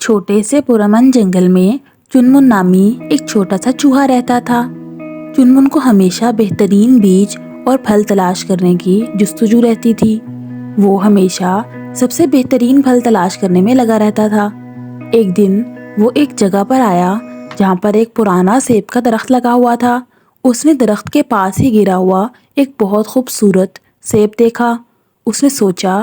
چھوٹے سے پرامن جنگل میں چنمن نامی ایک چھوٹا سا چوہا رہتا تھا۔ چنمن کو ہمیشہ بہترین بیج اور پھل تلاش کرنے کی جستجو رہتی تھی۔ وہ ہمیشہ سب سے بہترین پھل تلاش کرنے میں لگا رہتا تھا۔ ایک دن وہ ایک جگہ پر آیا جہاں پر ایک پرانا سیب کا درخت لگا ہوا تھا۔ اس نے درخت کے پاس ہی گرا ہوا ایک بہت خوبصورت سیب دیکھا۔ اس نے سوچا،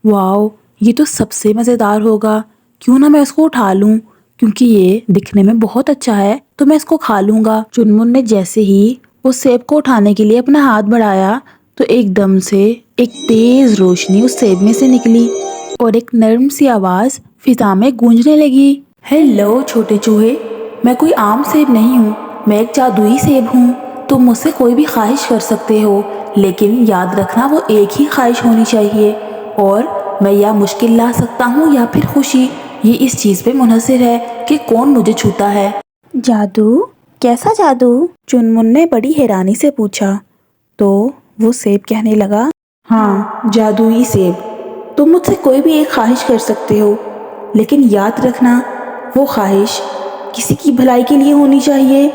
واو، یہ تو سب سے مزیدار ہوگا، کیوں نہ میں اس کو اٹھا لوں، کیونکہ یہ دکھنے میں بہت اچھا ہے تو میں اس کو کھا لوں گا۔ چنمن نے جیسے ہی اس سیب کو اٹھانے کے لیے اپنا ہاتھ بڑھایا تو ایک دم سے ایک تیز روشنی اس سیب میں سے نکلی اور ایک نرم سی آواز فضا میں گونجنے لگی۔ ہیلو چھوٹے چوہے، میں کوئی عام سیب نہیں ہوں، میں ایک جادوئی سیب ہوں۔ تم مجھ سے کوئی بھی خواہش کر سکتے ہو، لیکن یاد رکھنا وہ ایک ہی خواہش ہونی چاہیے، اور میں یا مشکل لا سکتا ہوں یا پھر خوشی۔ یہ اس چیز پہ منحصر ہے کہ کون مجھے چھوتا ہے۔ جادو؟ کیسا جادو؟ چنمن نے بڑی حیرانی سے پوچھا۔ تو وہ سیب کہنے لگا، ہاں، جادوئی سیب۔ تم مجھ سے کوئی بھی ایک خواہش کر سکتے ہو، لیکن یاد رکھنا وہ خواہش کسی کی بھلائی کے لیے ہونی چاہیے۔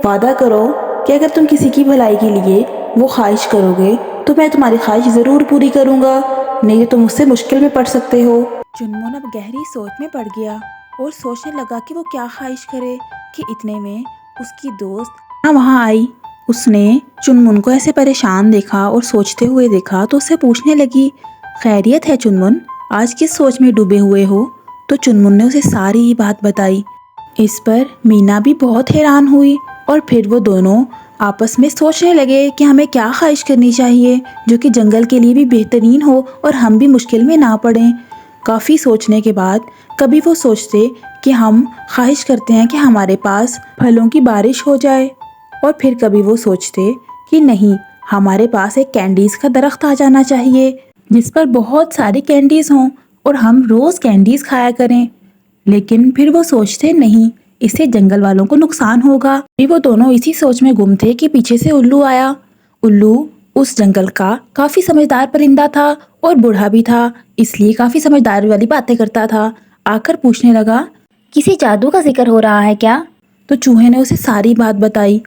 وعدہ کرو کہ اگر تم کسی کی بھلائی کے لیے وہ خواہش کرو گے تو میں تمہاری خواہش ضرور پوری کروں گا، نہیں تو تم مجھ سے مشکل میں پڑ سکتے ہو۔ چنمن اب گہری سوچ میں پڑ گیا اور سوچنے لگا کہ وہ کیا خواہش کرے کہ اتنے میں اس کی دوست وہاں آئی۔ اس نے چنمن کو ایسے پریشان دیکھا اور سوچتے ہوئے دیکھا تو اس سے پوچھنے لگی، خیریت ہے چنمن، آج کس سوچ میں ڈوبے ہوئے ہو؟ تو چنمن نے اسے ساری بات بتائی۔ اس پر مینا بھی بہت حیران ہوئی اور پھر وہ دونوں آپس میں سوچنے لگے کہ ہمیں کیا خواہش کرنی چاہیے جو کہ جنگل کے لیے بھی بہترین ہو اور ہم بھی مشکل میں نہ پڑیں۔ کافی سوچنے کے بعد کبھی وہ سوچتے کہ ہم خواہش کرتے ہیں کہ ہمارے پاس پھلوں کی بارش ہو جائے، اور پھر کبھی وہ سوچتے کہ نہیں، ہمارے پاس ایک کینڈیز کا درخت آ جانا چاہیے جس پر بہت ساری کینڈیز ہوں اور ہم روز کینڈیز کھایا کریں۔ لیکن پھر وہ سوچتے نہیں، اس سے جنگل والوں کو نقصان ہوگا۔ پھر وہ دونوں اسی سوچ میں گم تھے کہ پیچھے سے الو آیا۔ الو اس جنگل کا کافی سمجھدار پرندہ تھا اور بوڑھا بھی تھا، اس لیے کافی سمجھداری والی باتیں کرتا تھا۔ آ کر پوچھنے لگا، کسی جادو کا ذکر ہو رہا ہے کیا؟ تو چوہے نے اسے ساری بات بتائی۔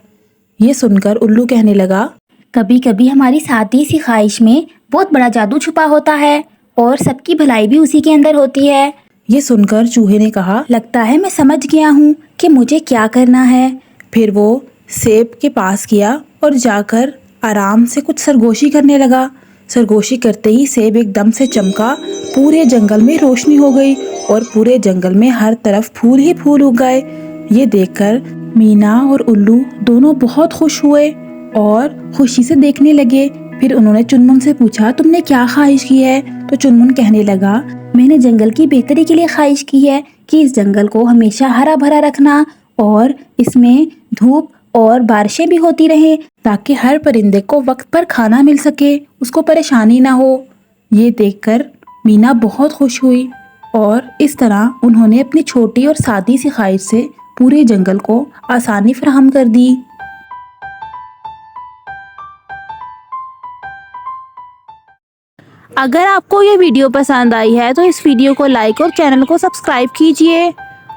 یہ سن کر الو کہنے لگا، کبھی کبھی ہماری سادی سی خواہش میں بہت بڑا جادو چھپا ہوتا ہے اور سب کی بھلائی بھی اسی کے اندر ہوتی ہے۔ یہ سن کر چوہے نے کہا، لگتا ہے میں سمجھ گیا ہوں کہ مجھے کیا کرنا ہے۔ پھر وہ سیب کے پاس گیا اور جا کر آرام سے کچھ سرگوشی کرنے لگا۔ سرگوشی کرتے ہی سیب ایک دم سے چمکا، پورے جنگل میں روشنی ہو گئی اور پورے جنگل میں ہر طرف پھول ہی پھول اگ گئے۔ یہ دیکھ کر مینا اور الو دونوں بہت خوش ہوئے اور خوشی سے دیکھنے لگے۔ پھر انہوں نے چنمن سے پوچھا، تم نے کیا خواہش کی ہے؟ تو چنمن کہنے لگا، میں نے جنگل کی بہتری کے لیے خواہش کی ہے کہ اس جنگل کو ہمیشہ ہرا بھرا رکھنا اور اس میں دھوپ اور بارشیں بھی ہوتی رہیں تاکہ ہر پرندے کو وقت پر کھانا مل سکے، اس کو پریشانی نہ ہو۔ یہ دیکھ کر مینا بہت خوش ہوئی اور اس طرح انہوں نے اپنی چھوٹی اور سادی سی خواہش سے پورے جنگل کو آسانی فراہم کر دی۔ اگر آپ کو یہ ویڈیو پسند آئی ہے تو اس ویڈیو کو لائک اور چینل کو سبسکرائب کیجئے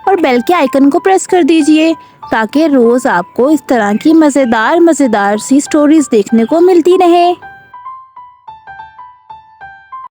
اور بیل کے آئیکن کو پریس کر دیجئے تاکہ روز آپ کو اس طرح کی مزیدار سی سٹوریز دیکھنے کو ملتی رہے۔